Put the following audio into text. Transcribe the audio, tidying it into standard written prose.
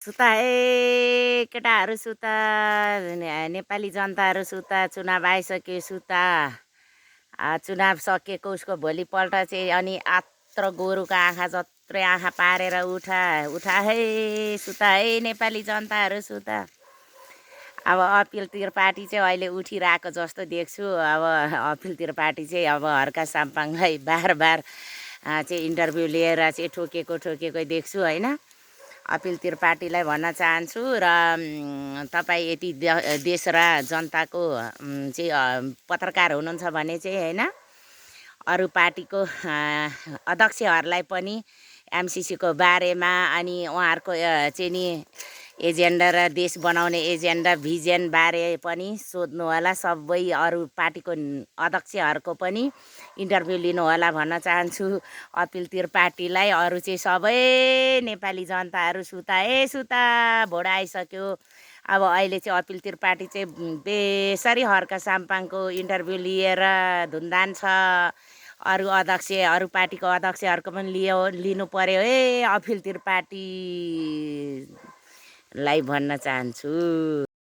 सुता ए केटाहरू सुता नेपाली जनताहरू सुता चुनाव आइसक्यो सुता चुनाव सकिएको उसको भोलिपल्ट चाहिँ अनि आत्र गोरुको आँखा जत्रै आँखा पारेर उठा उठा है सुता है नेपाली जनताहरू सुता। अब अपिल त्रिपाठी चाहिँ अहिले उठिरहेको जस्तो देख्छु। अब अपिल त्रिपाठी चाहिँ अब हर्का साम्पाङलाई बार बार चाहिँ इन्टरभ्यू लिएर चाहिँ ठोकेको देख्छु होइन। अपिल त्रिपाठीलाई भन्न चाहन्छु र तपाईँ यति देश र जनताको चाहिँ पत्रकार हुनुहुन्छ भने चाहिँ होइन अरू पार्टीको अध्यक्षहरूलाई पनि एमसिसीको बारेमा अनि उहाँहरूको चाहिँ नि एजेन्डा र देश बनाउने एजेन्डा भिजन बारे पनि सोध्नु होला। सबै अरू पार्टीको अध्यक्षहरूको पनि इन्टरभ्यू लिनु होला भन्न चाहन्छु अपिल त्रिपाठीलाई। अरू चाहिँ सबै नेपाली जनताहरू सुता ए सुता भोट आइसक्यो। अब अहिले चाहिँ अपिल त्रिपाठी चाहिँ बेसरी हर्का साम्पाङको इन्टरभ्यू लिएर धुन्दान छ। अरू अध्यक्ष अरू पार्टीको अध्यक्षहरूको पनि लिनु पर्यो है अपिल त्रिपाठीलाई भन्न चाहन्छु।